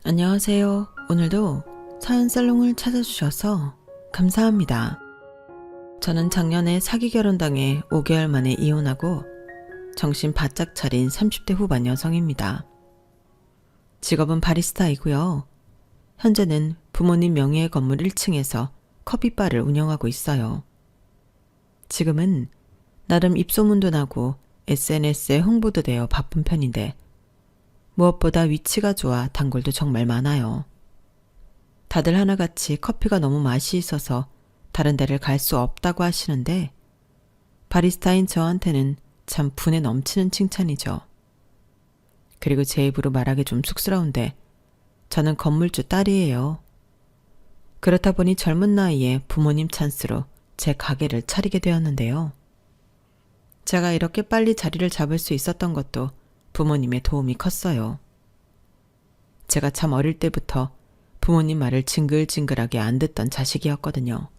안녕하세요. 오늘도 사연 살롱을 찾아주셔서 감사합니다. 저는 작년에 사기 결혼당해 5개월 만에 이혼하고 정신 바짝 차린 30대 후반 여성입니다. 직업은 바리스타이고요. 현재는 부모님 명의의 건물 1층에서 커피바를 운영하고 있어요. 지금은 나름 입소문도 나고 SNS에 홍보도 되어 바쁜 편인데 무엇보다 위치가 좋아 단골도 정말 많아요. 다들 하나같이 커피가 너무 맛이 있어서 다른 데를 갈 수 없다고 하시는데 바리스타인 저한테는 참 분에 넘치는 칭찬이죠. 그리고 제 입으로 말하기 좀 쑥스러운데 저는 건물주 딸이에요. 그렇다 보니 젊은 나이에 부모님 찬스로 제 가게를 차리게 되었는데요. 제가 이렇게 빨리 자리를 잡을 수 있었던 것도 부모님의 도움이 컸어요. 제가 참 어릴 때부터 부모님 말을 징글징글하게 안 듣던 자식이었거든요.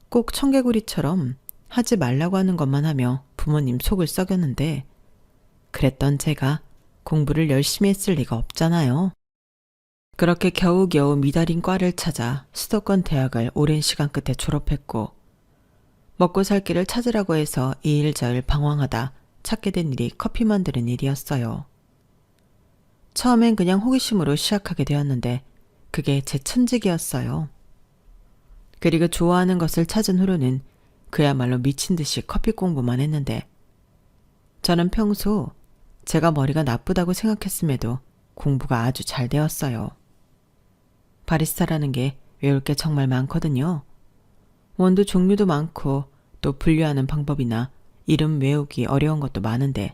꼭 청개구리처럼 하지 말라고 하는 것만 하며 부모님 속을 썩였는데 그랬던 제가 공부를 열심히 했을 리가 없잖아요. 그렇게 겨우겨우 미달인 과를 찾아 수도권 대학을 오랜 시간 끝에 졸업했고 먹고 살 길을 찾으라고 해서 이 일 저 일 방황하다 찾게 된 일이 커피 만드는 일이었어요. 처음엔 그냥 호기심으로 시작하게 되었는데 그게 제 천직이었어요. 그리고 좋아하는 것을 찾은 후로는 그야말로 미친 듯이 커피 공부만 했는데 저는 평소 제가 머리가 나쁘다고 생각했음에도 공부가 아주 잘 되었어요. 바리스타라는 게 외울 게 정말 많거든요. 원두 종류도 많고 또 분류하는 방법이나 이름 외우기 어려운 것도 많은데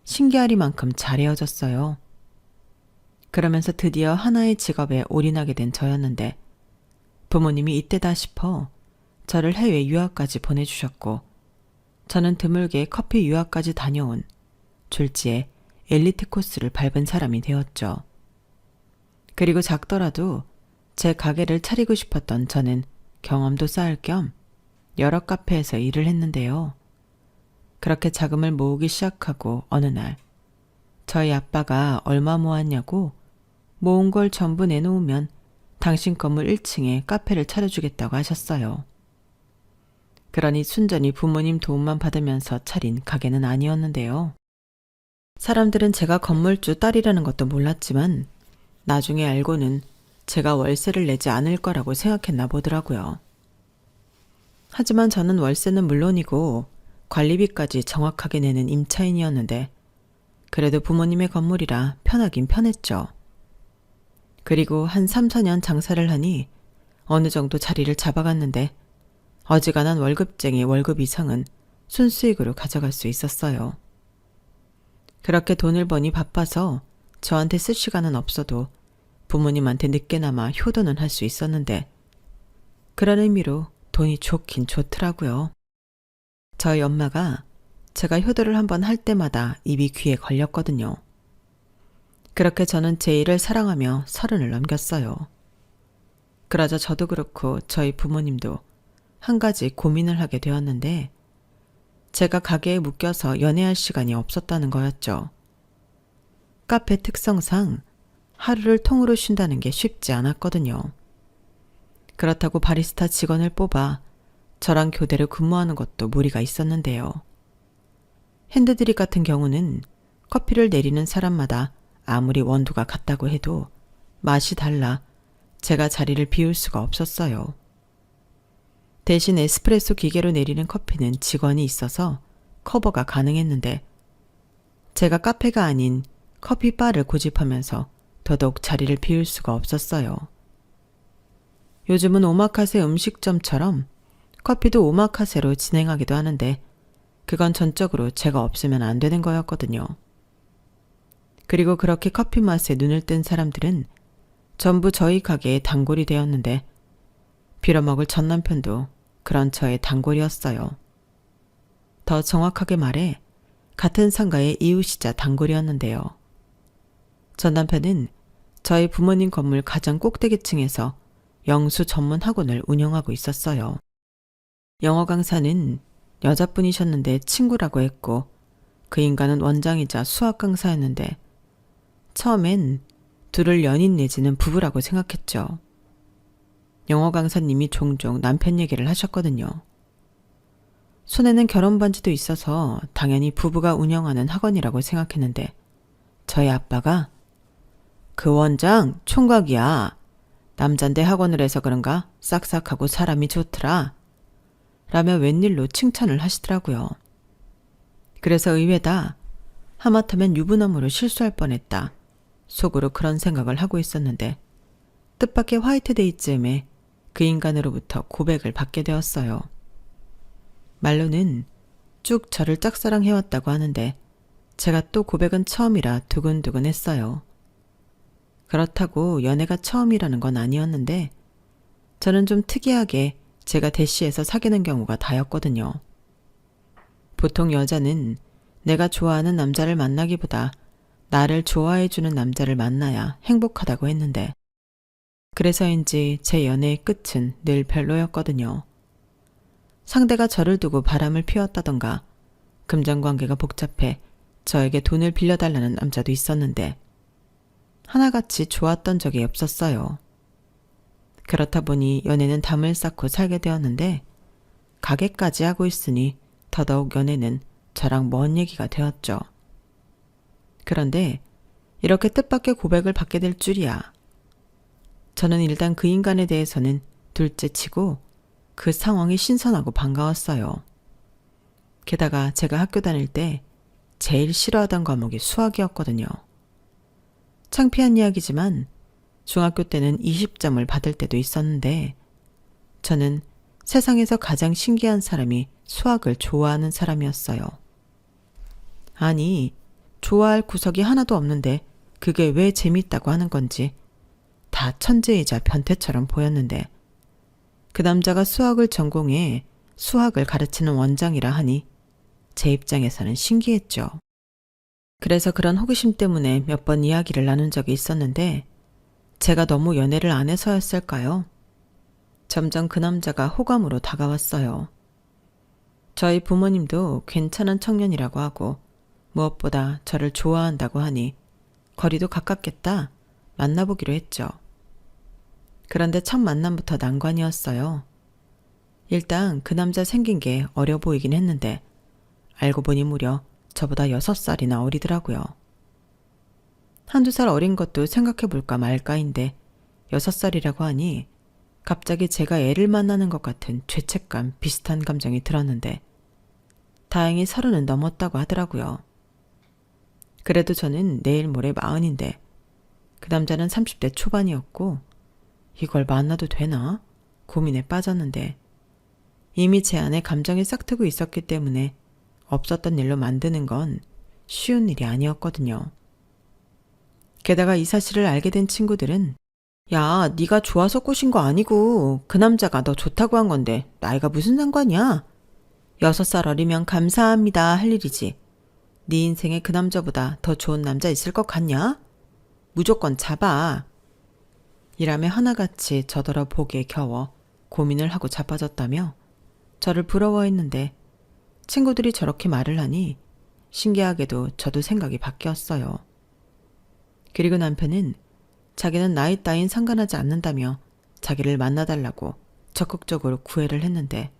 신기하리만큼 잘 헤어졌어요. 그러면서 드디어 하나의 직업에 올인하게 된 저였는데 부모님이 이때다 싶어 저를 해외 유학까지 보내주셨고 저는 드물게 커피 유학까지 다녀온 졸지에 엘리트 코스를 밟은 사람이 되었죠. 그리고 작더라도 제 가게를 차리고 싶었던 저는 경험도 쌓을 겸 여러 카페에서 일을 했는데요. 그렇게 자금을 모으기 시작하고 어느 날 저희 아빠가 얼마 모았냐고 모은 걸 전부 내놓으면 당신 건물 1층에 카페를 차려주겠다고 하셨어요. 그러니 순전히 부모님 도움만 받으면서 차린 가게는 아니었는데요. 사람들은 제가 건물주 딸이라는 것도 몰랐지만 나중에 알고는 제가 월세를 내지 않을 거라고 생각했나 보더라고요. 하지만 저는 월세는 물론이고 관리비까지 정확하게 내는 임차인이었는데 그래도 부모님의 건물이라 편하긴 편했죠. 그리고 한 3, 4년 장사를 하니 어느 정도 자리를 잡아갔는데 어지간한 월급쟁이 월급 이상은 순수익으로 가져갈 수 있었어요. 그렇게 돈을 버니 바빠서 저한테 쓸 시간은 없어도 부모님한테 늦게나마 효도는 할 수 있었는데 그런 의미로 돈이 좋긴 좋더라고요. 저희 엄마가 제가 효도를 한번 할 때마다 입이 귀에 걸렸거든요. 그렇게 저는 제 일을 사랑하며 30을 넘겼어요. 그러자 저도 그렇고 저희 부모님도 한 가지 고민을 하게 되었는데 제가 가게에 묶여서 연애할 시간이 없었다는 거였죠. 카페 특성상 하루를 통으로 쉰다는 게 쉽지 않았거든요. 그렇다고 바리스타 직원을 뽑아 저랑 교대로 근무하는 것도 무리가 있었는데요. 핸드드립 같은 경우는 커피를 내리는 사람마다 아무리 원두가 같다고 해도 맛이 달라 제가 자리를 비울 수가 없었어요. 대신 에스프레소 기계로 내리는 커피는 직원이 있어서 커버가 가능했는데 제가 카페가 아닌 커피바를 고집하면서 더더욱 자리를 비울 수가 없었어요. 요즘은 오마카세 음식점처럼 커피도 오마카세로 진행하기도 하는데 그건 전적으로 제가 없으면 안 되는 거였거든요. 그리고 그렇게 커피 맛에 눈을 뜬 사람들은 전부 저희 가게의 단골이 되었는데 빌어먹을 전 남편도 그런 저의 단골이었어요. 더 정확하게 말해 같은 상가의 이웃이자 단골이었는데요. 전 남편은 저희 부모님 건물 가장 꼭대기층에서 영수 전문 학원을 운영하고 있었어요. 영어 강사는 여자분이셨는데 친구라고 했고 그 인간은 원장이자 수학 강사였는데 처음엔 둘을 연인 내지는 부부라고 생각했죠. 영어 강사님이 종종 남편 얘기를 하셨거든요. 손에는 결혼 반지도 있어서 당연히 부부가 운영하는 학원이라고 생각했는데 저희 아빠가 그 원장 총각이야. 남잔데 학원을 해서 그런가 싹싹하고 사람이 좋더라. 라며 웬일로 칭찬을 하시더라고요. 그래서 의외다. 하마터면 유부남으로 실수할 뻔했다. 속으로 그런 생각을 하고 있었는데 뜻밖의 화이트데이쯤에 그 인간으로부터 고백을 받게 되었어요. 말로는 쭉 저를 짝사랑해왔다고 하는데 제가 또 고백은 처음이라 두근두근했어요. 그렇다고 연애가 처음이라는 건 아니었는데 저는 좀 특이하게 제가 대시해서 사귀는 경우가 다였거든요. 보통 여자는 내가 좋아하는 남자를 만나기보다 나를 좋아해주는 남자를 만나야 행복하다고 했는데 그래서인지 제 연애의 끝은 늘 별로였거든요. 상대가 저를 두고 바람을 피웠다던가 금전관계가 복잡해 저에게 돈을 빌려달라는 남자도 있었는데 하나같이 좋았던 적이 없었어요. 그렇다 보니 연애는 담을 쌓고 살게 되었는데 가게까지 하고 있으니 더더욱 연애는 저랑 먼 얘기가 되었죠. 그런데 이렇게 뜻밖의 고백을 받게 될 줄이야. 저는 일단 그 인간에 대해서는 둘째치고 그 상황이 신선하고 반가웠어요. 게다가 제가 학교 다닐 때 제일 싫어하던 과목이 수학이었거든요. 창피한 이야기지만 중학교 때는 20점을 받을 때도 있었는데 저는 세상에서 가장 신기한 사람이 수학을 좋아하는 사람이었어요. 아니, 좋아할 구석이 하나도 없는데 그게 왜 재밌다고 하는 건지 다 천재이자 변태처럼 보였는데 그 남자가 수학을 전공해 수학을 가르치는 원장이라 하니 제 입장에서는 신기했죠. 그래서 그런 호기심 때문에 몇 번 이야기를 나눈 적이 있었는데 제가 너무 연애를 안 해서였을까요? 점점 그 남자가 호감으로 다가왔어요. 저희 부모님도 괜찮은 청년이라고 하고 무엇보다 저를 좋아한다고 하니 거리도 가깝겠다 만나보기로 했죠. 그런데 첫 만남부터 난관이었어요. 일단 그 남자 생긴 게 어려 보이긴 했는데 알고 보니 무려 저보다 6살이나 어리더라고요. 한두 살 어린 것도 생각해볼까 말까인데 6살이라고 하니 갑자기 제가 애를 만나는 것 같은 죄책감 비슷한 감정이 들었는데 다행히 30은 넘었다고 하더라고요. 그래도 저는 내일 모레 40인데 그 남자는 30대 초반이었고 이걸 만나도 되나? 고민에 빠졌는데 이미 제 안에 감정이 싹트고 있었기 때문에 없었던 일로 만드는 건 쉬운 일이 아니었거든요. 게다가 이 사실을 알게 된 친구들은 야, 네가 좋아서 꼬신 거 아니고 그 남자가 너 좋다고 한 건데 나이가 무슨 상관이야? 6살 어리면 감사합니다 할 일이지. 네 인생에 그 남자보다 더 좋은 남자 있을 것 같냐? 무조건 잡아. 이라며 하나같이 저더러 보기에 겨워 고민을 하고 자빠졌다며 저를 부러워했는데 친구들이 저렇게 말을 하니 신기하게도 저도 생각이 바뀌었어요. 그리고 남편은 자기는 나이 따윈 상관하지 않는다며 자기를 만나달라고 적극적으로 구애를 했는데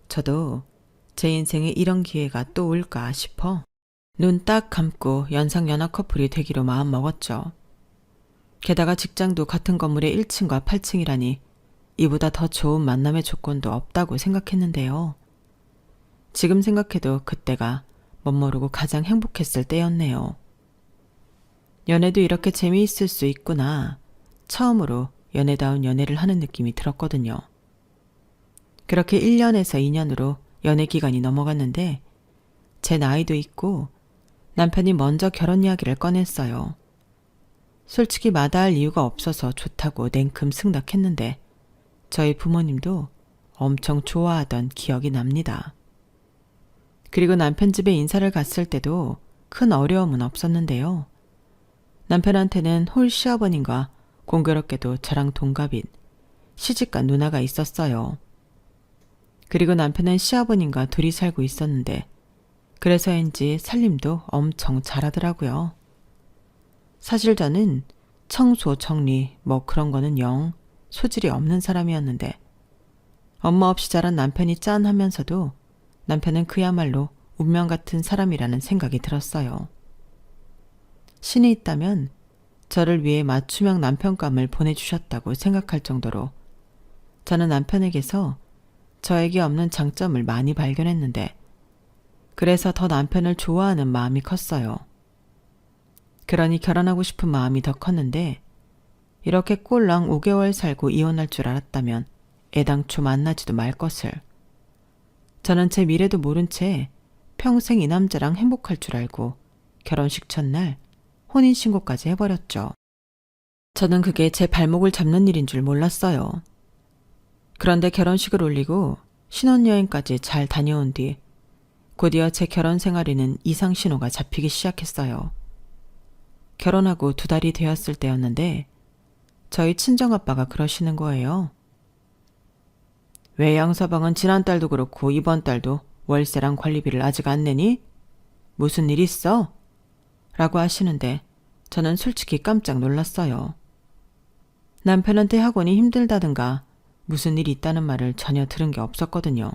저도 제 인생에 이런 기회가 또 올까 싶어 눈 딱 감고 연상연하 커플이 되기로 마음먹었죠. 게다가 직장도 같은 건물의 1층과 8층이라니 이보다 더 좋은 만남의 조건도 없다고 생각했는데요. 지금 생각해도 그때가 멋모르고 가장 행복했을 때였네요. 연애도 이렇게 재미있을 수 있구나. 처음으로 연애다운 연애를 하는 느낌이 들었거든요. 그렇게 1년에서 2년으로 연애 기간이 넘어갔는데 제 나이도 있고 남편이 먼저 결혼 이야기를 꺼냈어요. 솔직히 마다할 이유가 없어서 좋다고 냉큼 승낙했는데 저희 부모님도 엄청 좋아하던 기억이 납니다. 그리고 남편 집에 인사를 갔을 때도 큰 어려움은 없었는데요. 남편한테는 홀 시어머님과 공교롭게도 저랑 동갑인 시집간 누나가 있었어요. 그리고 남편은 시아버님과 둘이 살고 있었는데 그래서인지 살림도 엄청 잘하더라고요. 사실 저는 청소, 정리 뭐 그런 거는 영 소질이 없는 사람이었는데 엄마 없이 자란 남편이 짠하면서도 남편은 그야말로 운명 같은 사람이라는 생각이 들었어요. 신이 있다면 저를 위해 맞춤형 남편감을 보내주셨다고 생각할 정도로 저는 남편에게서 저에게 없는 장점을 많이 발견했는데 그래서 더 남편을 좋아하는 마음이 컸어요. 그러니 결혼하고 싶은 마음이 더 컸는데 이렇게 꼴랑 5개월 살고 이혼할 줄 알았다면 애당초 만나지도 말 것을. 저는 제 미래도 모른 채 평생 이 남자랑 행복할 줄 알고 결혼식 첫날 혼인신고까지 해버렸죠. 저는 그게 제 발목을 잡는 일인 줄 몰랐어요. 그런데 결혼식을 올리고 신혼여행까지 잘 다녀온 뒤 곧이어 제 결혼 생활에는 이상 신호가 잡히기 시작했어요. 결혼하고 2달이 되었을 때였는데 저희 친정아빠가 그러시는 거예요. 왜 양서방은 지난달도 그렇고 이번 달도 월세랑 관리비를 아직 안 내니? 무슨 일 있어? 라고 하시는데 저는 솔직히 깜짝 놀랐어요. 남편한테 학원이 힘들다든가 무슨 일이 있다는 말을 전혀 들은 게 없었거든요.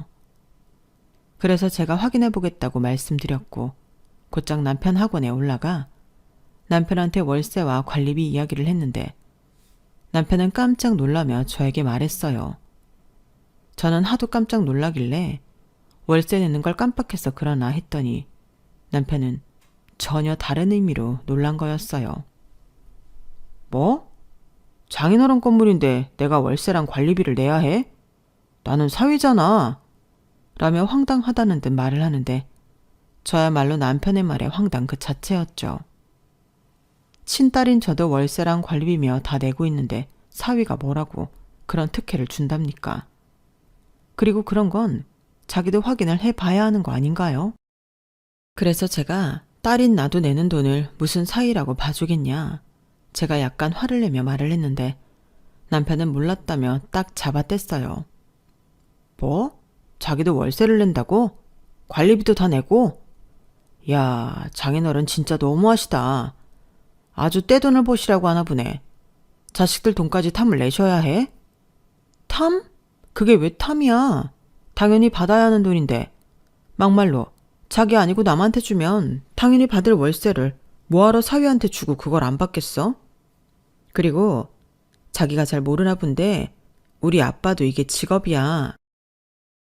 그래서 제가 확인해 보겠다고 말씀드렸고 곧장 남편 학원에 올라가 남편한테 월세와 관리비 이야기를 했는데 남편은 깜짝 놀라며 저에게 말했어요. 저는 하도 깜짝 놀라길래 월세 내는 걸 깜빡해서 그러나 했더니 남편은 전혀 다른 의미로 놀란 거였어요. 뭐? 장인어른 건물인데 내가 월세랑 관리비를 내야 해? 나는 사위잖아. 라며 황당하다는 듯 말을 하는데 저야말로 남편의 말에 황당 그 자체였죠. 친딸인 저도 월세랑 관리비며 다 내고 있는데 사위가 뭐라고 그런 특혜를 준답니까? 그리고 그런 건 자기도 확인을 해봐야 하는 거 아닌가요? 그래서 제가 딸인 나도 내는 돈을 무슨 사위라고 봐주겠냐. 제가 약간 화를 내며 말을 했는데 남편은 몰랐다며 딱 잡아뗐어요. 뭐? 자기도 월세를 낸다고? 관리비도 다 내고? 야, 장인어른 진짜 너무하시다. 아주 떼돈을 보시라고 하나 보네. 자식들 돈까지 탐을 내셔야 해? 탐? 그게 왜 탐이야? 당연히 받아야 하는 돈인데. 막말로 자기 아니고 남한테 주면 당연히 받을 월세를 뭐하러 사위한테 주고 그걸 안 받겠어? 그리고 자기가 잘 모르나 본데 우리 아빠도 이게 직업이야.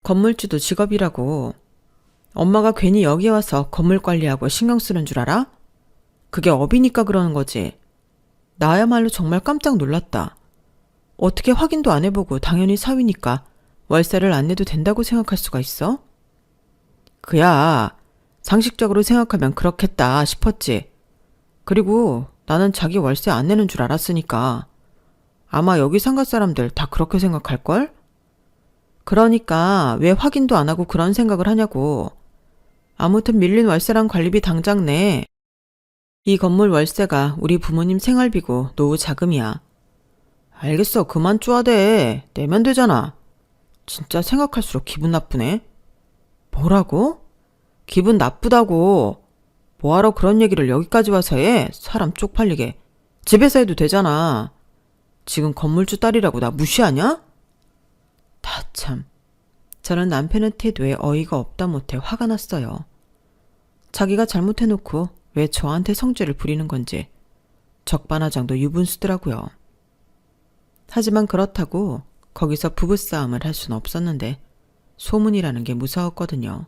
건물주도 직업이라고. 엄마가 괜히 여기 와서 건물 관리하고 신경 쓰는 줄 알아? 그게 업이니까 그러는 거지. 나야말로 정말 깜짝 놀랐다. 어떻게 확인도 안 해보고 당연히 사위니까 월세를 안 내도 된다고 생각할 수가 있어? 그야 상식적으로 생각하면 그렇겠다 싶었지. 그리고 나는 자기 월세 안 내는 줄 알았으니까. 아마 여기 상가 사람들 다 그렇게 생각할걸? 그러니까 왜 확인도 안 하고 그런 생각을 하냐고. 아무튼 밀린 월세랑 관리비 당장 내. 이 건물 월세가 우리 부모님 생활비고 노후 자금이야. 알겠어, 그만 쪼아대. 내면 되잖아. 진짜 생각할수록 기분 나쁘네. 뭐라고? 기분 나쁘다고. 뭐하러 그런 얘기를 여기까지 와서 해? 사람 쪽팔리게. 집에서 해도 되잖아. 지금 건물주 딸이라고 나 무시하냐? 다 참. 저는 남편의 태도에 어이가 없다 못해 화가 났어요. 자기가 잘못해놓고 왜 저한테 성질을 부리는 건지 적반하장도 유분수더라고요. 하지만 그렇다고 거기서 부부싸움을 할 순 없었는데 소문이라는 게 무서웠거든요.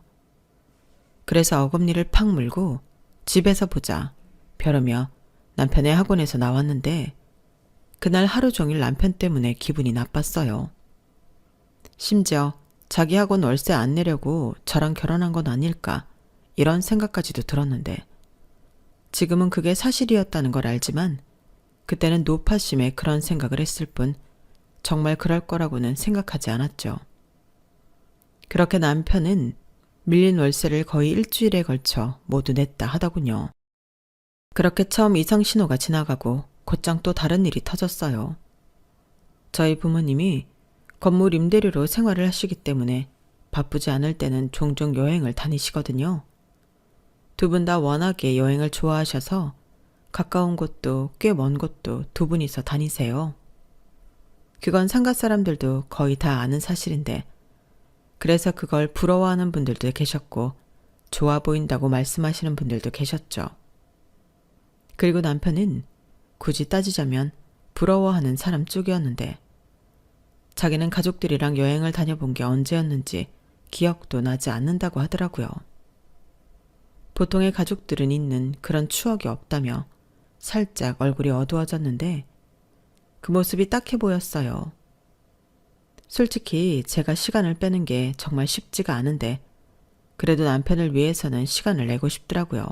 그래서 어금니를 팍 물고 집에서 보자 벼르며 남편의 학원에서 나왔는데 그날 하루 종일 남편 때문에 기분이 나빴어요. 심지어 자기 학원 월세 안 내려고 저랑 결혼한 건 아닐까 이런 생각까지도 들었는데 지금은 그게 사실이었다는 걸 알지만 그때는 노파심에 그런 생각을 했을 뿐 정말 그럴 거라고는 생각하지 않았죠. 그렇게 남편은 밀린 월세를 거의 일주일에 걸쳐 모두 냈다 하더군요. 그렇게 처음 이상 신호가 지나가고 곧장 또 다른 일이 터졌어요. 저희 부모님이 건물 임대료로 생활을 하시기 때문에 바쁘지 않을 때는 종종 여행을 다니시거든요. 두 분 다 워낙에 여행을 좋아하셔서 가까운 곳도 꽤 먼 곳도 두 분이서 다니세요. 그건 상가 사람들도 거의 다 아는 사실인데 그래서 그걸 부러워하는 분들도 계셨고 좋아 보인다고 말씀하시는 분들도 계셨죠. 그리고 남편은 굳이 따지자면 부러워하는 사람 쪽이었는데 자기는 가족들이랑 여행을 다녀본 게 언제였는지 기억도 나지 않는다고 하더라고요. 보통의 가족들은 있는 그런 추억이 없다며 살짝 얼굴이 어두워졌는데 그 모습이 딱해 보였어요. 솔직히 제가 시간을 빼는 게 정말 쉽지가 않은데 그래도 남편을 위해서는 시간을 내고 싶더라고요.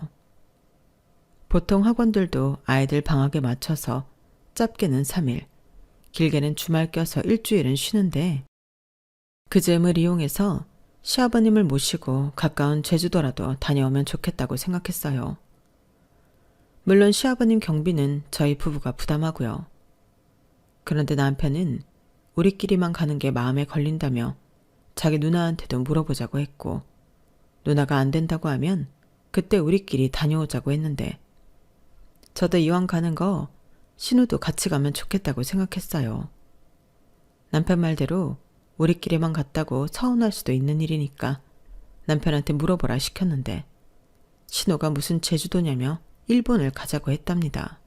보통 학원들도 아이들 방학에 맞춰서 짧게는 3일, 길게는 주말 껴서 일주일은 쉬는데 그 잼을 이용해서 시아버님을 모시고 가까운 제주도라도 다녀오면 좋겠다고 생각했어요. 물론 시아버님 경비는 저희 부부가 부담하고요. 그런데 남편은 우리끼리만 가는 게 마음에 걸린다며 자기 누나한테도 물어보자고 했고 누나가 안 된다고 하면 그때 우리끼리 다녀오자고 했는데 저도 이왕 가는 거 신우도 같이 가면 좋겠다고 생각했어요. 남편 말대로 우리끼리만 갔다고 서운할 수도 있는 일이니까 남편한테 물어보라 시켰는데 신우가 무슨 제주도냐며 일본을 가자고 했답니다.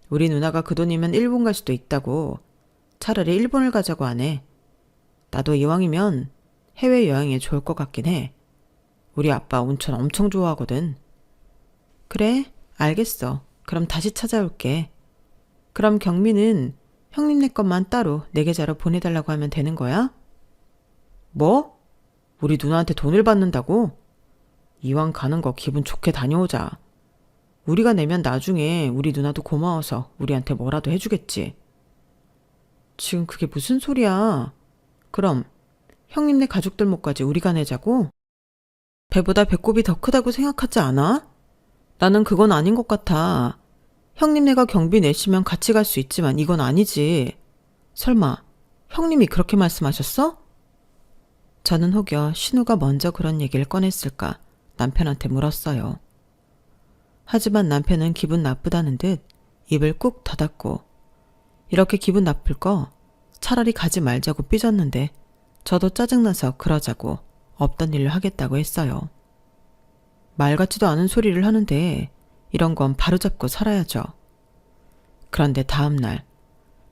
우리 누나가 그 돈이면 일본 갈 수도 있다고 차라리 일본을 가자고 하네. 나도 이왕이면 해외여행에 좋을 것 같긴 해. 우리 아빠 온천 엄청 좋아하거든. 그래, 알겠어. 그럼 다시 찾아올게. 그럼 경미는 형님네 것만 따로 내 계좌로 보내달라고 하면 되는 거야? 뭐? 우리 누나한테 돈을 받는다고? 이왕 가는 거 기분 좋게 다녀오자. 우리가 내면 나중에 우리 누나도 고마워서 우리한테 뭐라도 해주겠지. 지금 그게 무슨 소리야? 그럼 형님네 가족들 몫까지 우리가 내자고? 배보다 배꼽이 더 크다고 생각하지 않아? 나는 그건 아닌 것 같아. 형님네가 경비 내시면 같이 갈 수 있지만 이건 아니지. 설마 형님이 그렇게 말씀하셨어? 저는 혹여 신우가 먼저 그런 얘기를 꺼냈을까 남편한테 물었어요. 하지만 남편은 기분 나쁘다는 듯 입을 꾹 닫았고 이렇게 기분 나쁠 거 차라리 가지 말자고 삐졌는데 저도 짜증나서 그러자고 없던 일을 하겠다고 했어요. 말 같지도 않은 소리를 하는데 이런 건 바로잡고 살아야죠. 그런데 다음 날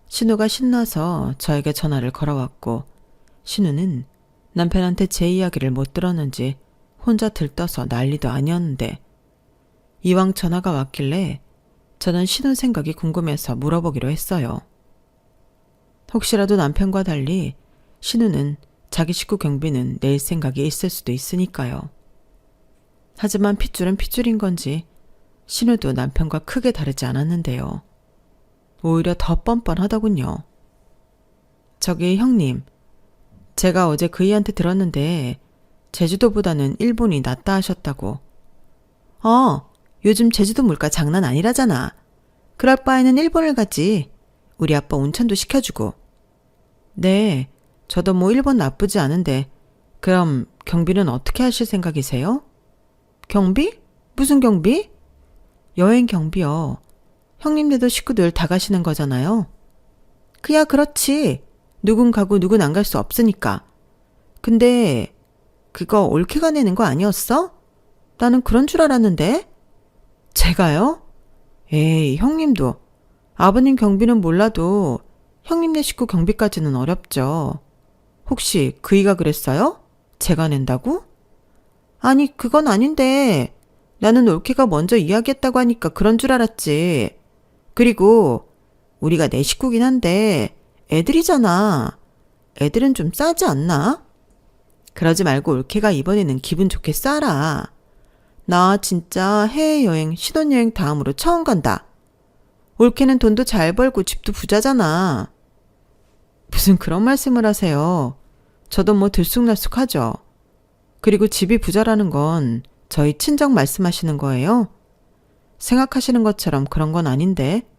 신우가 신나서 저에게 전화를 걸어왔고 신우는 남편한테 제 이야기를 못 들었는지 혼자 들떠서 난리도 아니었는데 이왕 전화가 왔길래 저는 신우 생각이 궁금해서 물어보기로 했어요. 혹시라도 남편과 달리 신우는 자기 식구 경비는 낼 생각이 있을 수도 있으니까요. 하지만 핏줄은 핏줄인 건지 신우도 남편과 크게 다르지 않았는데요. 오히려 더 뻔뻔하더군요. 저기 형님, 제가 어제 그이한테 들었는데 제주도보다는 일본이 낫다 하셨다고. 요즘 제주도 물가 장난 아니라잖아. 그럴 바에는 일본을 가지. 우리 아빠 온천도 시켜주고. 네, 저도 뭐 일본 나쁘지 않은데 그럼 경비는 어떻게 하실 생각이세요? 경비? 무슨 경비? 여행 경비요. 형님네도 식구들 다 가시는 거잖아요. 그야 그렇지. 누군 가고 누군 안 갈 수 없으니까. 근데 그거 올케가 내는 거 아니었어? 나는 그런 줄 알았는데. 제가요? 에이, 형님도. 아버님 경비는 몰라도 형님네 식구 경비까지는 어렵죠. 혹시 그이가 그랬어요? 제가 낸다고? 아니, 그건 아닌데 나는 올케가 먼저 이야기했다고 하니까 그런 줄 알았지. 그리고 우리가 내 식구긴 한데 애들이잖아. 애들은 좀 싸지 않나? 그러지 말고 올케가 이번에는 기분 좋게 싸라. 나 진짜 해외여행, 신혼여행 다음으로 처음 간다. 올케는 돈도 잘 벌고 집도 부자잖아. 무슨 그런 말씀을 하세요. 저도 뭐 들쑥날쑥하죠. 그리고 집이 부자라는 건 저희 친정 말씀하시는 거예요? 생각하시는 것처럼 그런 건 아닌데.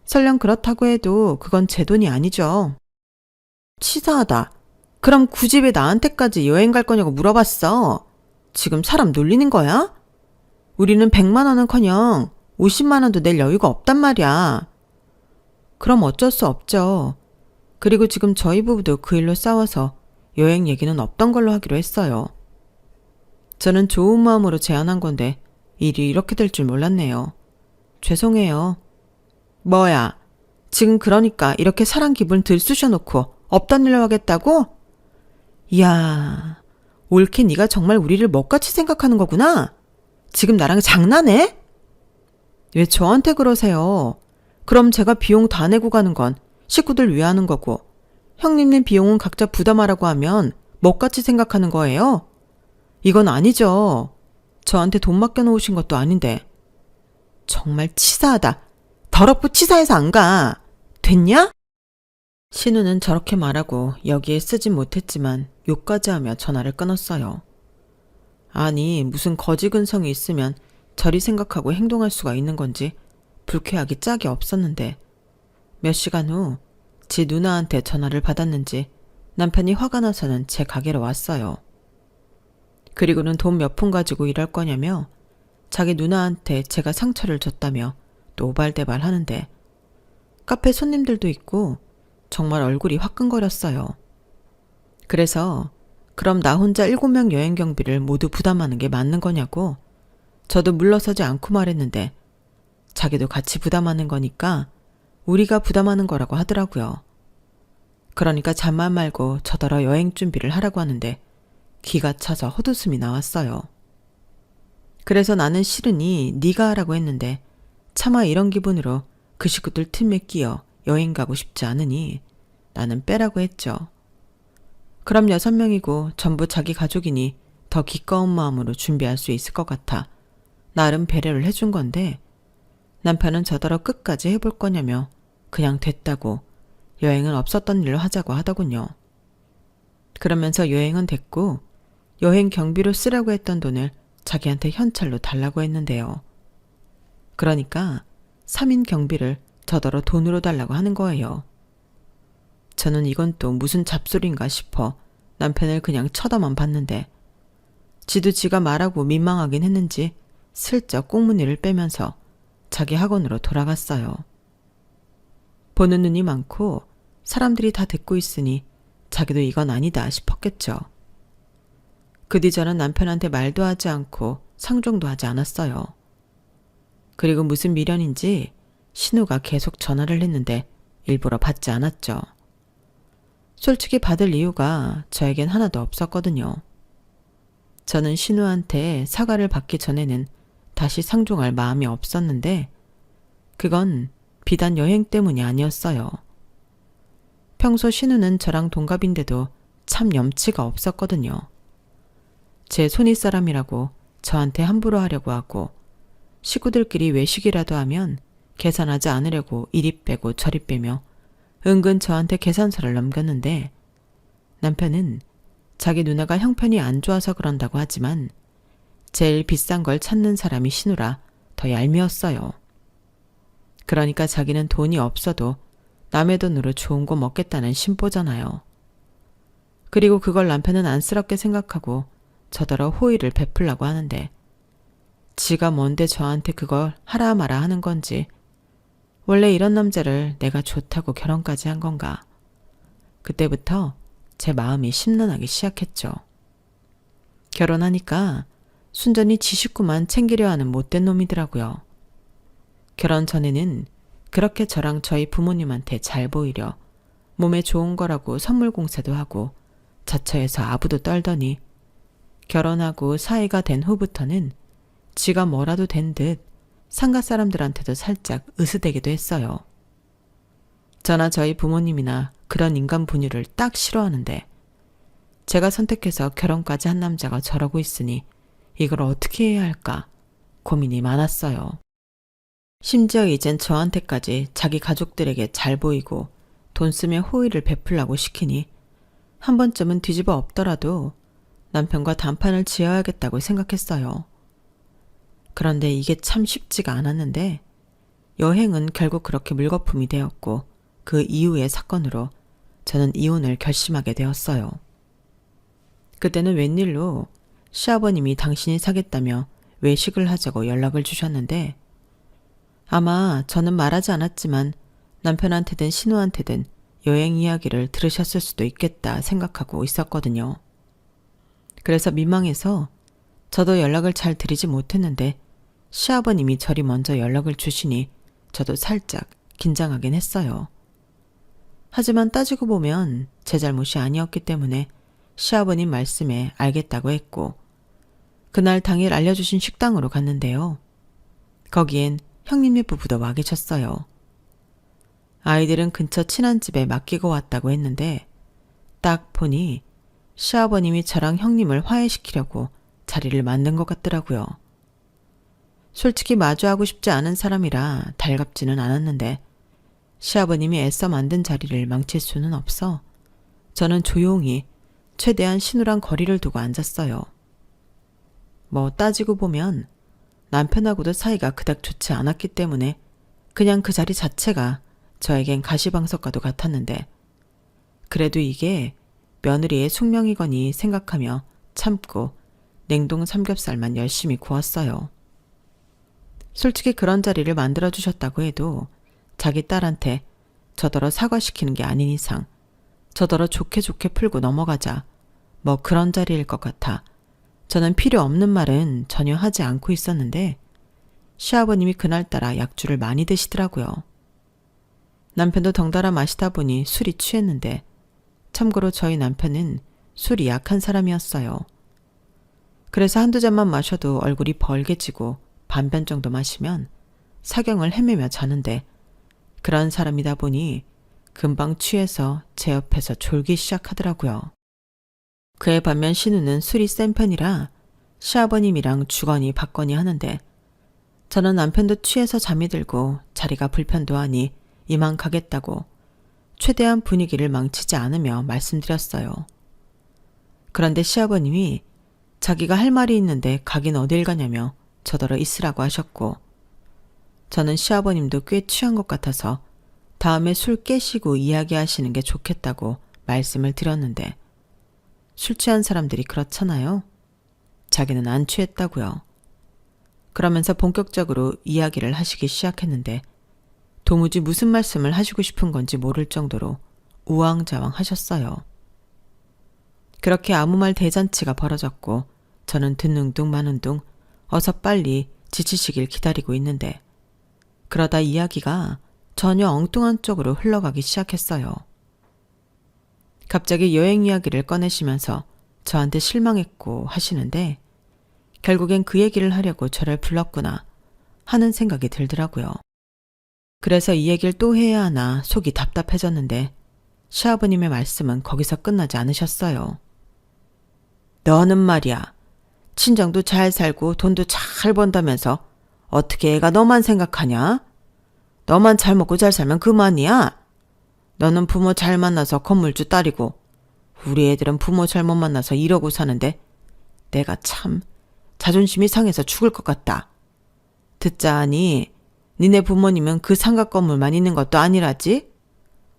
설령 그렇다고 해도 그건 제 돈이 아니죠. 치사하다. 그럼 굳이 왜 나한테까지 여행 갈 거냐고 물어봤어. 지금 사람 놀리는 거야? 우리는 100만 원은커녕 50만 원도 낼 여유가 없단 말이야. 그럼 어쩔 수 없죠. 그리고 지금 저희 부부도 그 일로 싸워서 여행 얘기는 없던 걸로 하기로 했어요. 저는 좋은 마음으로 제안한 건데 일이 이렇게 될 줄 몰랐네요. 죄송해요. 뭐야, 지금 그러니까 이렇게 사람 기분 들쑤셔놓고 없던 일로 하겠다고? 이야, 올케 네가 정말 우리를 먹같이 생각하는 거구나. 지금 나랑 장난해? 왜 저한테 그러세요? 그럼 제가 비용 다 내고 가는 건 식구들 위해 하는 거고 형님네 비용은 각자 부담하라고 하면 먹같이 생각하는 거예요? 이건 아니죠. 저한테 돈 맡겨놓으신 것도 아닌데. 정말 치사하다. 더럽고 치사해서 안 가. 됐냐? 신우는 저렇게 말하고 여기에 쓰진 못했지만 욕까지 하며 전화를 끊었어요. 아니, 무슨 거지근성이 있으면 저리 생각하고 행동할 수가 있는 건지 불쾌하기 짝이 없었는데 몇 시간 후 지 누나한테 전화를 받았는지 남편이 화가 나서는 제 가게로 왔어요. 그리고는 돈 몇 푼 가지고 일할 거냐며 자기 누나한테 제가 상처를 줬다며 또 오발대발 하는데 카페 손님들도 있고 정말 얼굴이 화끈거렸어요. 그래서 그럼 나 혼자 7명 여행 경비를 모두 부담하는 게 맞는 거냐고 저도 물러서지 않고 말했는데 자기도 같이 부담하는 거니까 우리가 부담하는 거라고 하더라고요. 그러니까 잠만 말고 저더러 여행 준비를 하라고 하는데 기가 차서 헛웃음이 나왔어요. 그래서 나는 싫으니 네가 하라고 했는데 차마 이런 기분으로 그 식구들 틈에 끼어 여행 가고 싶지 않으니 나는 빼라고 했죠. 그럼 6명이고 전부 자기 가족이니 더 기꺼운 마음으로 준비할 수 있을 것 같아 나름 배려를 해준 건데 남편은 저더러 끝까지 해볼 거냐며 그냥 됐다고 여행은 없었던 일로 하자고 하더군요. 그러면서 여행은 됐고 여행 경비로 쓰라고 했던 돈을 자기한테 현찰로 달라고 했는데요. 그러니까 3인 경비를 저더러 돈으로 달라고 하는 거예요. 저는 이건 또 무슨 잡소리인가 싶어 남편을 그냥 쳐다만 봤는데 지도 지가 말하고 민망하긴 했는지 슬쩍 꽁무니를 빼면서 자기 학원으로 돌아갔어요. 보는 눈이 많고 사람들이 다 듣고 있으니 자기도 이건 아니다 싶었겠죠. 그 뒤 저는 남편한테 말도 하지 않고 상종도 하지 않았어요. 그리고 무슨 미련인지 신우가 계속 전화를 했는데 일부러 받지 않았죠. 솔직히 받을 이유가 저에겐 하나도 없었거든요. 저는 신우한테 사과를 받기 전에는 다시 상종할 마음이 없었는데 그건 비단 여행 때문이 아니었어요. 평소 신우는 저랑 동갑인데도 참 염치가 없었거든요. 제 손윗사람이라고 저한테 함부로 하려고 하고 식구들끼리 외식이라도 하면 계산하지 않으려고 이리 빼고 저리 빼며 은근 저한테 계산서를 넘겼는데 남편은 자기 누나가 형편이 안 좋아서 그런다고 하지만 제일 비싼 걸 찾는 사람이 신우라 더 얄미웠어요. 그러니까 자기는 돈이 없어도 남의 돈으로 좋은 거 먹겠다는 심보잖아요. 그리고 그걸 남편은 안쓰럽게 생각하고 저더러 호의를 베풀려고 하는데 지가 뭔데 저한테 그걸 하라 마라 하는 건지 원래 이런 남자를 내가 좋다고 결혼까지 한 건가. 그때부터 제 마음이 심란하기 시작했죠. 결혼하니까 순전히 지 식구만 챙기려 하는 못된 놈이더라고요. 결혼 전에는 그렇게 저랑 저희 부모님한테 잘 보이려 몸에 좋은 거라고 선물 공세도 하고 자처해서 아부도 떨더니 결혼하고 사이가 된 후부터는 지가 뭐라도 된 듯 상가 사람들한테도 살짝 으스대기도 했어요. 저나 저희 부모님이나 그런 인간 분유를 딱 싫어하는데 제가 선택해서 결혼까지 한 남자가 저러고 있으니 이걸 어떻게 해야 할까 고민이 많았어요. 심지어 이젠 저한테까지 자기 가족들에게 잘 보이고 돈 쓰며 호의를 베풀라고 시키니 한 번쯤은 뒤집어 엎더라도 남편과 단판을 지어야겠다고 생각했어요. 그런데 이게 참 쉽지가 않았는데 여행은 결국 그렇게 물거품이 되었고 그 이후의 사건으로 저는 이혼을 결심하게 되었어요. 그때는 웬일로 시아버님이 당신이 사겠다며 외식을 하자고 연락을 주셨는데 아마 저는 말하지 않았지만 남편한테든 신우한테든 여행 이야기를 들으셨을 수도 있겠다 생각하고 있었거든요. 그래서 민망해서 저도 연락을 잘 드리지 못했는데 시아버님이 저리 먼저 연락을 주시니 저도 살짝 긴장하긴 했어요. 하지만 따지고 보면 제 잘못이 아니었기 때문에 시아버님 말씀에 알겠다고 했고 그날 당일 알려주신 식당으로 갔는데요. 거기엔 형님네 부부도 와 계셨어요. 아이들은 근처 친한 집에 맡기고 왔다고 했는데 딱 보니 시아버님이 저랑 형님을 화해시키려고 자리를 만든 것 같더라고요. 솔직히 마주하고 싶지 않은 사람이라 달갑지는 않았는데 시아버님이 애써 만든 자리를 망칠 수는 없어 저는 조용히 최대한 신우랑 거리를 두고 앉았어요. 뭐 따지고 보면 남편하고도 사이가 그닥 좋지 않았기 때문에 그냥 그 자리 자체가 저에겐 가시방석과도 같았는데 그래도 이게 며느리의 숙명이거니 생각하며 참고 냉동 삼겹살만 열심히 구웠어요. 솔직히 그런 자리를 만들어주셨다고 해도 자기 딸한테 저더러 사과시키는 게 아닌 이상 저더러 좋게 풀고 넘어가자 뭐 그런 자리일 것 같아 저는 필요 없는 말은 전혀 하지 않고 있었는데 시아버님이 그날따라 약주를 많이 드시더라고요. 남편도 덩달아 마시다 보니 술이 취했는데 참고로 저희 남편은 술이 약한 사람이었어요. 그래서 한두 잔만 마셔도 얼굴이 벌개지고 반변 정도 마시면 사경을 헤매며 자는데 그런 사람이다 보니 금방 취해서 제 옆에서 졸기 시작하더라고요. 그에 반면 신우는 술이 센 편이라 시아버님이랑 주거니 받거니 하는데 저는 남편도 취해서 잠이 들고 자리가 불편도 하니 이만 가겠다고 최대한 분위기를 망치지 않으며 말씀드렸어요. 그런데 시아버님이 자기가 할 말이 있는데 가긴 어딜 가냐며 저더러 있으라고 하셨고 저는 시아버님도 꽤 취한 것 같아서 다음에 술 깨시고 이야기하시는 게 좋겠다고 말씀을 드렸는데 술 취한 사람들이 그렇잖아요. 자기는 안 취했다고요. 그러면서 본격적으로 이야기를 하시기 시작했는데 도무지 무슨 말씀을 하시고 싶은 건지 모를 정도로 우왕좌왕 하셨어요. 그렇게 아무 말 대잔치가 벌어졌고 저는 듣는 둥 마는 둥 어서 빨리 지치시길 기다리고 있는데 그러다 이야기가 전혀 엉뚱한 쪽으로 흘러가기 시작했어요. 갑자기 여행 이야기를 꺼내시면서 저한테 실망했고 하시는데 결국엔 그 얘기를 하려고 저를 불렀구나 하는 생각이 들더라고요. 그래서 이 얘기를 또 해야 하나 속이 답답해졌는데 시아버님의 말씀은 거기서 끝나지 않으셨어요. 너는 말이야. 친정도 잘 살고 돈도 잘 번다면서 어떻게 애가 너만 생각하냐? 너만 잘 먹고 잘 살면 그만이야. 너는 부모 잘 만나서 건물주 딸이고 우리 애들은 부모 잘못 만나서 이러고 사는데 내가 참 자존심이 상해서 죽을 것 같다. 듣자 하니 니네 부모님은 그 상가 건물만 있는 것도 아니라지?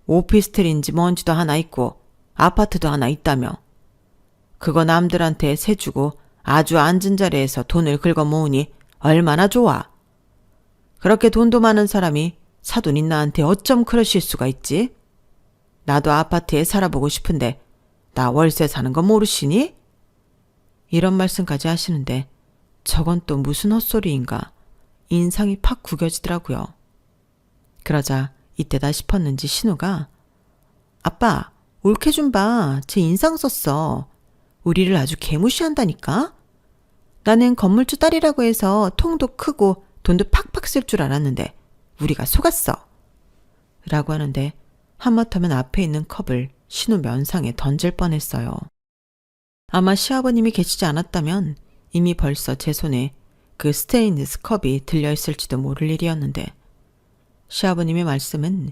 오피스텔인지 뭔지도 하나 있고 아파트도 하나 있다며. 그거 남들한테 세 주고 아주 앉은 자리에서 돈을 긁어 모으니 얼마나 좋아. 그렇게 돈도 많은 사람이 사돈인 나한테 어쩜 그러실 수가 있지? 나도 아파트에 살아보고 싶은데 나 월세 사는 거 모르시니? 이런 말씀까지 하시는데 저건 또 무슨 헛소리인가 인상이 팍 구겨지더라고요. 그러자 이때다 싶었는지 신우가 아빠 옳게 좀 봐. 제 인상 썼어. 우리를 아주 개무시한다니까? 나는 건물주 딸이라고 해서 통도 크고 돈도 팍팍 쓸 줄 알았는데 우리가 속았어. 라고 하는데 하마터면 앞에 있는 컵을 신우 면상에 던질 뻔했어요. 아마 시아버님이 계시지 않았다면 이미 벌써 제 손에 그 스테인리스 컵이 들려있을지도 모를 일이었는데 시아버님의 말씀은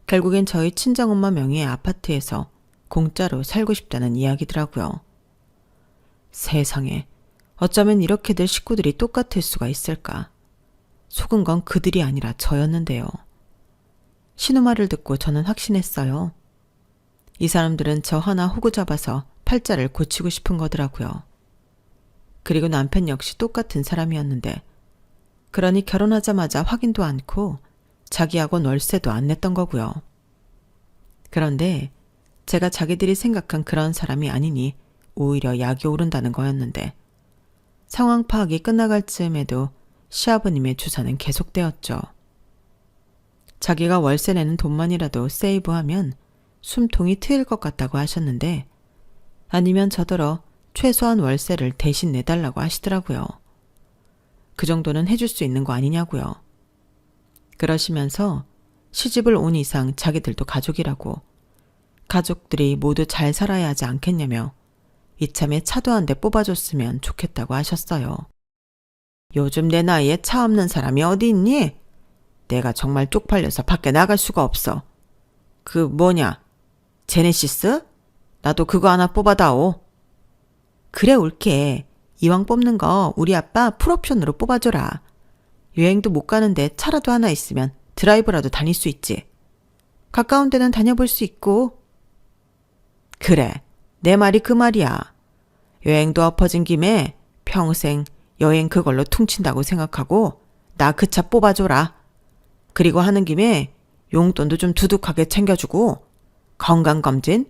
결국엔 저희 친정엄마 명의의 아파트에서 공짜로 살고 싶다는 이야기더라고요. 세상에 어쩌면 이렇게들 식구들이 똑같을 수가 있을까. 속은 건 그들이 아니라 저였는데요. 신우 말을 듣고 저는 확신했어요. 이 사람들은 저 하나 호구 잡아서 팔자를 고치고 싶은 거더라고요. 그리고 남편 역시 똑같은 사람이었는데 그러니 결혼하자마자 확인도 않고 자기 학원 월세도 안 냈던 거고요. 그런데 제가 자기들이 생각한 그런 사람이 아니니 오히려 약이 오른다는 거였는데 상황 파악이 끝나갈 즈음에도 시아버님의 주사는 계속되었죠. 자기가 월세 내는 돈만이라도 세이브하면 숨통이 트일 것 같다고 하셨는데 아니면 저더러 최소한 월세를 대신 내달라고 하시더라고요. 그 정도는 해줄 수 있는 거 아니냐고요. 그러시면서 시집을 온 이상 자기들도 가족이라고 가족들이 모두 잘 살아야 하지 않겠냐며 이참에 차도 한 대 뽑아줬으면 좋겠다고 하셨어요. 요즘 내 나이에 차 없는 사람이 어디 있니? 내가 정말 쪽팔려서 밖에 나갈 수가 없어. 그 뭐냐? 제네시스? 나도 그거 하나 뽑아다오. 그래 올게. 이왕 뽑는 거 우리 아빠 풀옵션으로 뽑아줘라. 여행도 못 가는데 차라도 하나 있으면 드라이브라도 다닐 수 있지. 가까운 데는 다녀볼 수 있고. 그래, 내 말이 그 말이야. 여행도 엎어진 김에 평생 여행 그걸로 퉁친다고 생각하고 나 그 차 뽑아줘라. 그리고 하는 김에 용돈도 좀 두둑하게 챙겨주고 건강검진?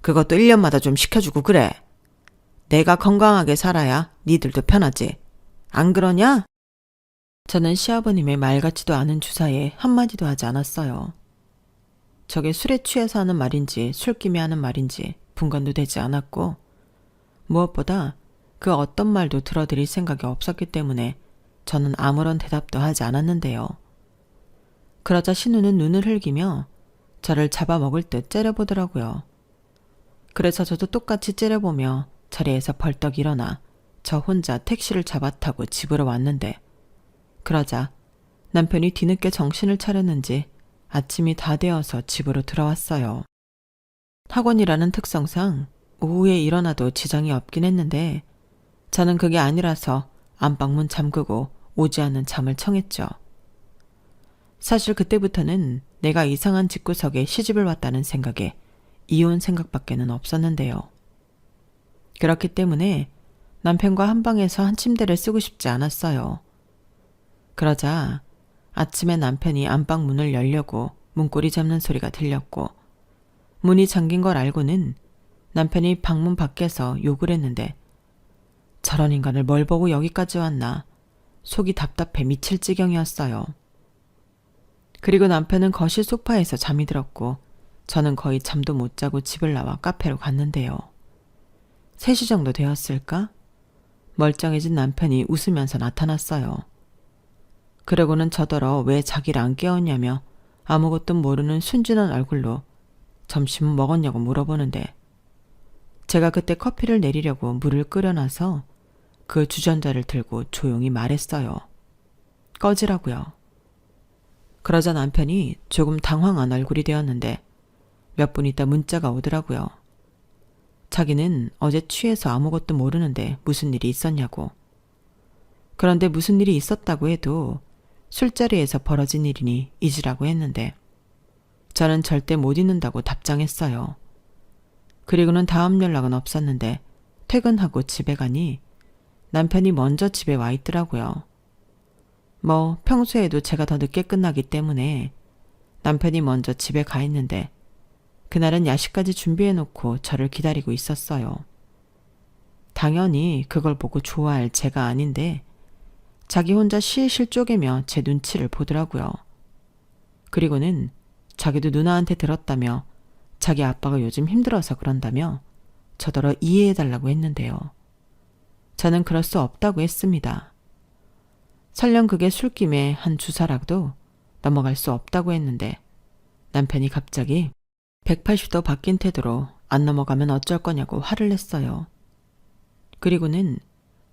그것도 1년마다 좀 시켜주고 그래. 내가 건강하게 살아야 니들도 편하지. 안 그러냐? 저는 시아버님의 말 같지도 않은 주사에 한마디도 하지 않았어요. 저게 술에 취해서 하는 말인지 술김에 하는 말인지 분간도 되지 않았고 무엇보다 그 어떤 말도 들어드릴 생각이 없었기 때문에 저는 아무런 대답도 하지 않았는데요. 그러자 신우는 눈을 흘기며 저를 잡아먹을 듯 째려보더라고요. 그래서 저도 똑같이 째려보며 자리에서 벌떡 일어나 저 혼자 택시를 잡아 타고 집으로 왔는데 그러자 남편이 뒤늦게 정신을 차렸는지 아침이 다 되어서 집으로 들어왔어요. 학원이라는 특성상 오후에 일어나도 지장이 없긴 했는데 저는 그게 아니라서 안방문 잠그고 오지 않는 잠을 청했죠. 사실 그때부터는 내가 이상한 집구석에 시집을 왔다는 생각에 이혼 생각밖에는 없었는데요. 그렇기 때문에 남편과 한 방에서 한 침대를 쓰고 싶지 않았어요. 그러자 아침에 남편이 안방 문을 열려고 문고리 잡는 소리가 들렸고 문이 잠긴 걸 알고는 남편이 방문 밖에서 욕을 했는데 저런 인간을 뭘 보고 여기까지 왔나 속이 답답해 미칠 지경이었어요. 그리고 남편은 거실 소파에서 잠이 들었고 저는 거의 잠도 못 자고 집을 나와 카페로 갔는데요. 3시 정도 되었을까? 멀쩡해진 남편이 웃으면서 나타났어요. 그러고는 저더러 왜 자기를 안 깨웠냐며 아무것도 모르는 순진한 얼굴로 점심은 먹었냐고 물어보는데 제가 그때 커피를 내리려고 물을 끓여놔서 그 주전자를 들고 조용히 말했어요. 꺼지라고요. 그러자 남편이 조금 당황한 얼굴이 되었는데 몇 분 있다 문자가 오더라고요. 자기는 어제 취해서 아무것도 모르는데 무슨 일이 있었냐고. 그런데 무슨 일이 있었다고 해도 술자리에서 벌어진 일이니 잊으라고 했는데 저는 절대 못 잊는다고 답장했어요. 그리고는 다음 연락은 없었는데 퇴근하고 집에 가니 남편이 먼저 집에 와 있더라고요. 뭐 평소에도 제가 더 늦게 끝나기 때문에 남편이 먼저 집에 가 있는데 그날은 야식까지 준비해놓고 저를 기다리고 있었어요. 당연히 그걸 보고 좋아할 제가 아닌데 자기 혼자 실실 쪼개며 제 눈치를 보더라고요. 그리고는 자기도 누나한테 들었다며 자기 아빠가 요즘 힘들어서 그런다며 저더러 이해해달라고 했는데요. 저는 그럴 수 없다고 했습니다. 설령 그게 술김에 한 주사라도 넘어갈 수 없다고 했는데 남편이 갑자기 180도 바뀐 태도로 안 넘어가면 어쩔 거냐고 화를 냈어요. 그리고는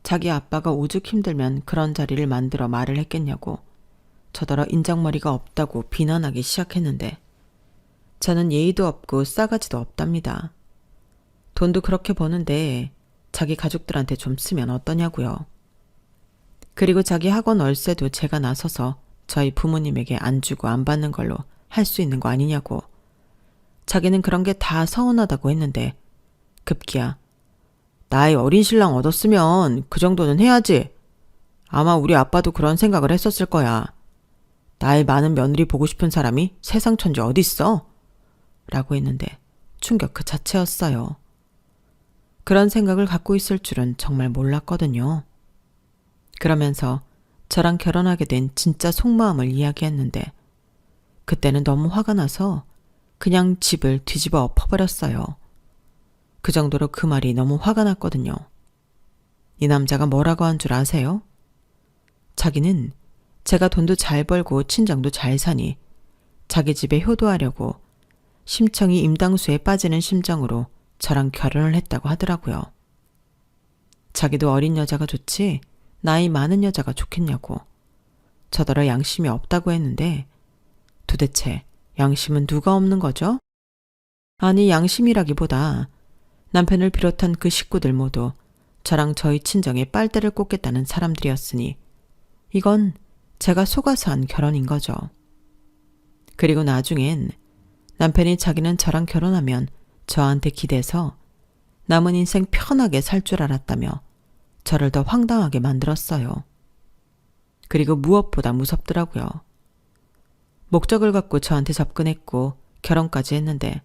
자기 아빠가 오죽 힘들면 그런 자리를 만들어 말을 했겠냐고 저더러 인정머리가 없다고 비난하기 시작했는데 저는 예의도 없고 싸가지도 없답니다. 돈도 그렇게 버는데 자기 가족들한테 좀 쓰면 어떠냐고요. 그리고 자기 학원 월세도 제가 나서서 저희 부모님에게 안 주고 안 받는 걸로 할 수 있는 거 아니냐고. 자기는 그런 게 다 서운하다고 했는데 급기야 나의 어린 신랑 얻었으면 그 정도는 해야지. 아마 우리 아빠도 그런 생각을 했었을 거야. 나의 많은 며느리 보고 싶은 사람이 세상 천지 어딨어? 라고 했는데 충격 그 자체였어요. 그런 생각을 갖고 있을 줄은 정말 몰랐거든요. 그러면서 저랑 결혼하게 된 진짜 속마음을 이야기했는데 그때는 너무 화가 나서 그냥 집을 뒤집어 엎어버렸어요. 그 정도로 그 말이 너무 화가 났거든요. 이 남자가 뭐라고 한 줄 아세요? 자기는 제가 돈도 잘 벌고 친정도 잘 사니 자기 집에 효도하려고 심청이 임당수에 빠지는 심정으로 저랑 결혼을 했다고 하더라고요. 자기도 어린 여자가 좋지 나이 많은 여자가 좋겠냐고 저더러 양심이 없다고 했는데 도대체 양심은 누가 없는 거죠? 아니 양심이라기보다 남편을 비롯한 그 식구들 모두 저랑 저희 친정에 빨대를 꽂겠다는 사람들이었으니 이건 제가 속아서 한 결혼인 거죠. 그리고 나중엔 남편이 자기는 저랑 결혼하면 저한테 기대서 남은 인생 편하게 살 줄 알았다며 저를 더 황당하게 만들었어요. 그리고 무엇보다 무섭더라고요. 목적을 갖고 저한테 접근했고 결혼까지 했는데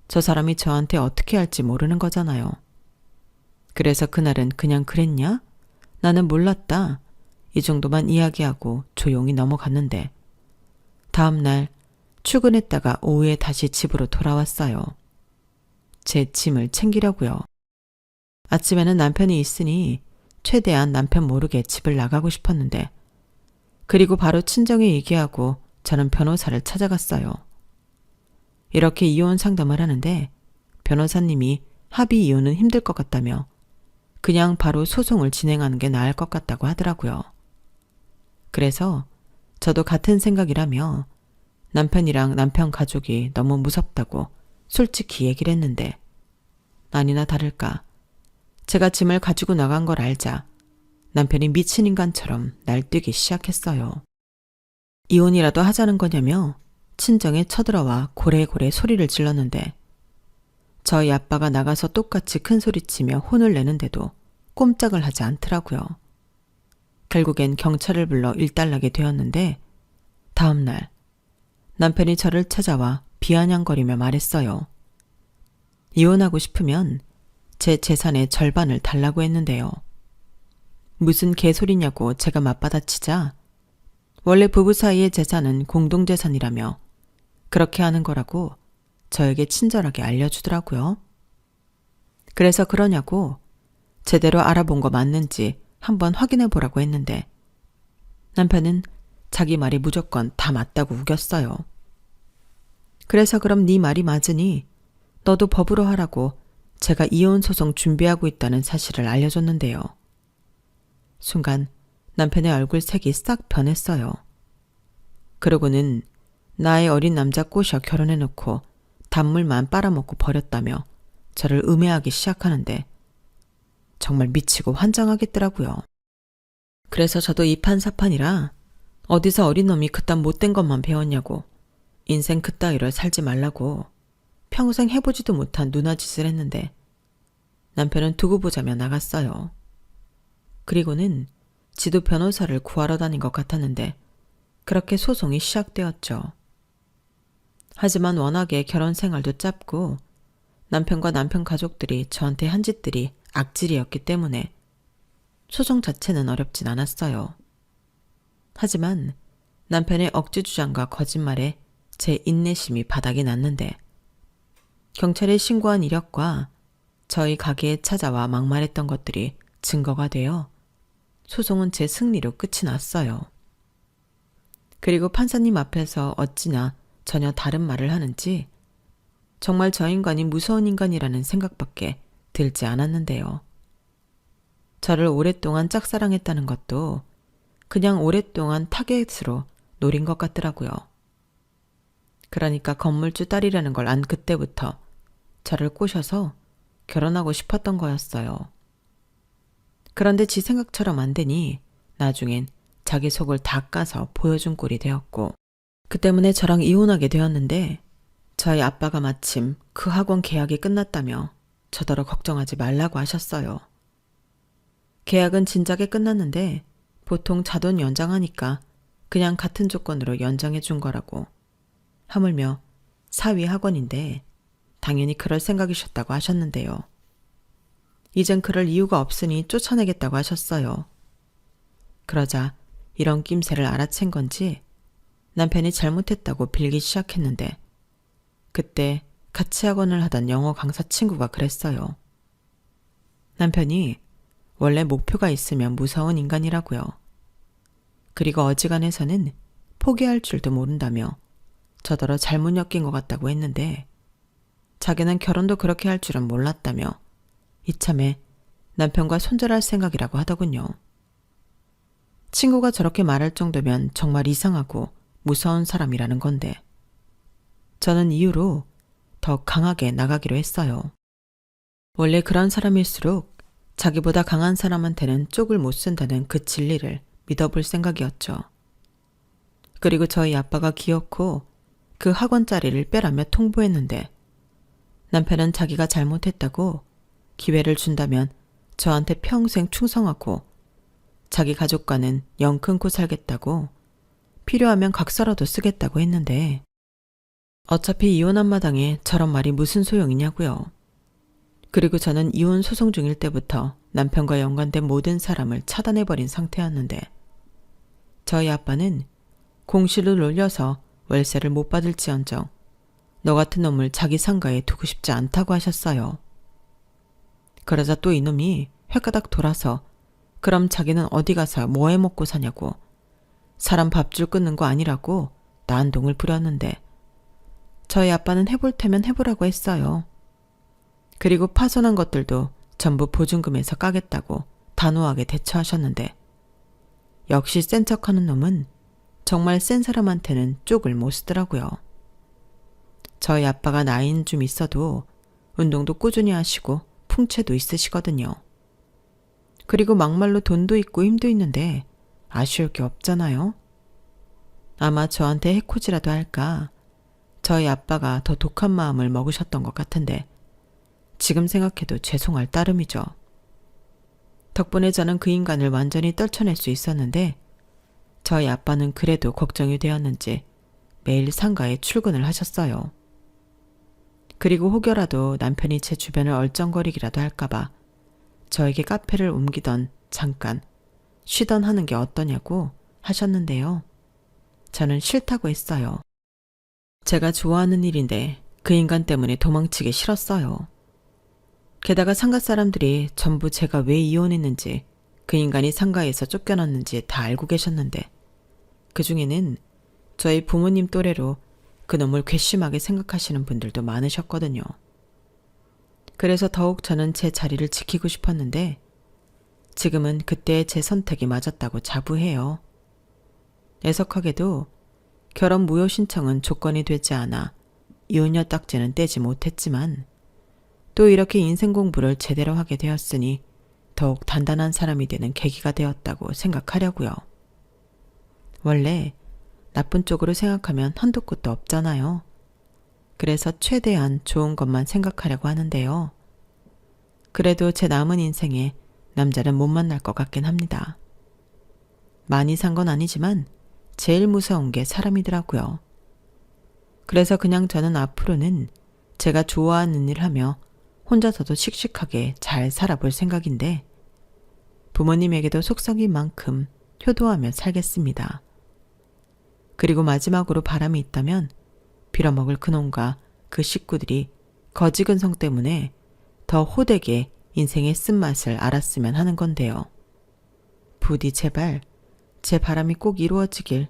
저 사람이 저한테 어떻게 할지 모르는 거잖아요. 그래서 그날은 그냥 그랬냐? 나는 몰랐다. 이 정도만 이야기하고 조용히 넘어갔는데 다음날 출근했다가 오후에 다시 집으로 돌아왔어요. 제 짐을 챙기려고요. 아침에는 남편이 있으니 최대한 남편 모르게 집을 나가고 싶었는데 그리고 바로 친정에 얘기하고 저는 변호사를 찾아갔어요. 이렇게 이혼 상담을 하는데 변호사님이 합의 이혼은 힘들 것 같다며 그냥 바로 소송을 진행하는 게 나을 것 같다고 하더라고요. 그래서 저도 같은 생각이라며 남편이랑 남편 가족이 너무 무섭다고 솔직히 얘기를 했는데 아니나 다를까 제가 짐을 가지고 나간 걸 알자 남편이 미친 인간처럼 날뛰기 시작했어요. 이혼이라도 하자는 거냐며 친정에 쳐들어와 고래고래 소리를 질렀는데 저희 아빠가 나가서 똑같이 큰 소리치며 혼을 내는데도 꼼짝을 하지 않더라고요. 결국엔 경찰을 불러 일단락이 되었는데 다음날 남편이 저를 찾아와 비아냥거리며 말했어요. 이혼하고 싶으면 제 재산의 절반을 달라고 했는데요. 무슨 개소리냐고 제가 맞받아치자 원래 부부 사이의 재산은 공동재산이라며 그렇게 하는 거라고 저에게 친절하게 알려주더라고요. 그래서 그러냐고 제대로 알아본 거 맞는지 한번 확인해 보라고 했는데 남편은 자기 말이 무조건 다 맞다고 우겼어요. 그래서 그럼 네 말이 맞으니 너도 법으로 하라고 제가 이혼 소송 준비하고 있다는 사실을 알려줬는데요. 순간 남편의 얼굴 색이 싹 변했어요. 그러고는 나의 어린 남자 꼬셔 결혼해놓고 단물만 빨아먹고 버렸다며 저를 음해하기 시작하는데 정말 미치고 환장하겠더라고요. 그래서 저도 이판사판이라 어디서 어린 놈이 그딴 못된 것만 배웠냐고 인생 그따위로 살지 말라고 평생 해보지도 못한 누나짓을 했는데 남편은 두고 보자며 나갔어요. 그리고는 지도 변호사를 구하러 다닌 것 같았는데 그렇게 소송이 시작되었죠. 하지만 워낙에 결혼 생활도 짧고 남편과 남편 가족들이 저한테 한 짓들이 악질이었기 때문에 소송 자체는 어렵진 않았어요. 하지만 남편의 억지 주장과 거짓말에 제 인내심이 바닥이 났는데 경찰에 신고한 이력과 저희 가게에 찾아와 막말했던 것들이 증거가 되어 소송은 제 승리로 끝이 났어요. 그리고 판사님 앞에서 어찌나 전혀 다른 말을 하는지 정말 저 인간이 무서운 인간이라는 생각밖에 들지 않았는데요. 저를 오랫동안 짝사랑했다는 것도 그냥 오랫동안 타겟으로 노린 것 같더라고요. 그러니까 건물주 딸이라는 걸 안 그때부터 저를 꼬셔서 결혼하고 싶었던 거였어요. 그런데 지 생각처럼 안 되니 나중엔 자기 속을 다 까서 보여준 꼴이 되었고 그 때문에 저랑 이혼하게 되었는데 저희 아빠가 마침 그 학원 계약이 끝났다며 저더러 걱정하지 말라고 하셨어요. 계약은 진작에 끝났는데 보통 자돈 연장하니까 그냥 같은 조건으로 연장해 준 거라고. 하물며 사위 학원인데 당연히 그럴 생각이셨다고 하셨는데요. 이젠 그럴 이유가 없으니 쫓아내겠다고 하셨어요. 그러자 이런 낌새를 알아챈 건지 남편이 잘못했다고 빌기 시작했는데 그때 같이 학원을 하던 영어 강사 친구가 그랬어요. 남편이 원래 목표가 있으면 무서운 인간이라고요. 그리고 어지간해서는 포기할 줄도 모른다며 저더러 잘못 엮인 것 같다고 했는데 자기는 결혼도 그렇게 할 줄은 몰랐다며 이참에 남편과 손절할 생각이라고 하더군요. 친구가 저렇게 말할 정도면 정말 이상하고 무서운 사람이라는 건데 저는 이후로 더 강하게 나가기로 했어요. 원래 그런 사람일수록 자기보다 강한 사람한테는 쪽을 못 쓴다는 그 진리를 믿어볼 생각이었죠. 그리고 저희 아빠가 기어코 그 학원 자리를 빼라며 통보했는데 남편은 자기가 잘못했다고 기회를 준다면 저한테 평생 충성하고 자기 가족과는 영 끊고 살겠다고 필요하면 각서라도 쓰겠다고 했는데 어차피 이혼한 마당에 저런 말이 무슨 소용이냐고요. 그리고 저는 이혼 소송 중일 때부터 남편과 연관된 모든 사람을 차단해버린 상태였는데 저희 아빠는 공시를 놀려서 월세를 못 받을지언정 너 같은 놈을 자기 상가에 두고 싶지 않다고 하셨어요. 그러자 또 이놈이 횟가닥 돌아서 그럼 자기는 어디 가서 뭐 해 먹고 사냐고 사람 밥줄 끊는 거 아니라고 난동을 부렸는데 저희 아빠는 해볼 테면 해보라고 했어요. 그리고 파손한 것들도 전부 보증금에서 까겠다고 단호하게 대처하셨는데 역시 센 척하는 놈은 정말 센 사람한테는 쪽을 못 쓰더라고요. 저희 아빠가 나이는 좀 있어도 운동도 꾸준히 하시고 풍채도 있으시거든요. 그리고 막말로 돈도 있고 힘도 있는데 아쉬울 게 없잖아요. 아마 저한테 해코지라도 할까 저희 아빠가 더 독한 마음을 먹으셨던 것 같은데 지금 생각해도 죄송할 따름이죠. 덕분에 저는 그 인간을 완전히 떨쳐낼 수 있었는데 저희 아빠는 그래도 걱정이 되었는지 매일 상가에 출근을 하셨어요. 그리고 혹여라도 남편이 제 주변을 얼쩡거리기라도 할까봐 저에게 카페를 옮기던 잠깐 쉬던 하는 게 어떠냐고 하셨는데요. 저는 싫다고 했어요. 제가 좋아하는 일인데 그 인간 때문에 도망치기 싫었어요. 게다가 상가 사람들이 전부 제가 왜 이혼했는지 그 인간이 상가에서 쫓겨났는지 다 알고 계셨는데 그 중에는 저희 부모님 또래로 그놈을 괘씸하게 생각하시는 분들도 많으셨거든요. 그래서 더욱 저는 제 자리를 지키고 싶었는데 지금은 그때의 제 선택이 맞았다고 자부해요. 애석하게도 결혼 무효 신청은 조건이 되지 않아 이혼녀 딱지는 떼지 못했지만 또 이렇게 인생 공부를 제대로 하게 되었으니 더욱 단단한 사람이 되는 계기가 되었다고 생각하려고요. 원래 나쁜 쪽으로 생각하면 한도 끝도 없잖아요. 그래서 최대한 좋은 것만 생각하려고 하는데요. 그래도 제 남은 인생에 남자는 못 만날 것 같긴 합니다. 많이 산 건 아니지만 제일 무서운 게 사람이더라고요. 그래서 그냥 저는 앞으로는 제가 좋아하는 일 하며 혼자서도 씩씩하게 잘 살아볼 생각인데 부모님에게도 속썩인 만큼 효도하며 살겠습니다. 그리고 마지막으로 바람이 있다면 빌어먹을 그놈과 그 식구들이 거지근성 때문에 더 호되게 인생의 쓴맛을 알았으면 하는 건데요. 부디 제발 제 바람이 꼭 이루어지길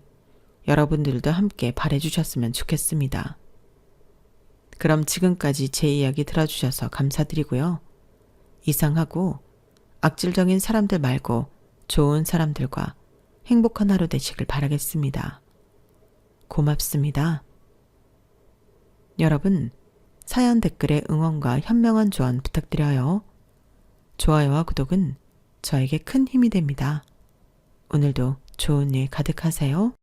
여러분들도 함께 바래주셨으면 좋겠습니다. 그럼 지금까지 제 이야기 들어주셔서 감사드리고요. 이상하고 악질적인 사람들 말고 좋은 사람들과 행복한 하루 되시길 바라겠습니다. 고맙습니다. 여러분, 사연 댓글에 응원과 현명한 조언 부탁드려요. 좋아요와 구독은 저에게 큰 힘이 됩니다. 오늘도 좋은 일 가득하세요.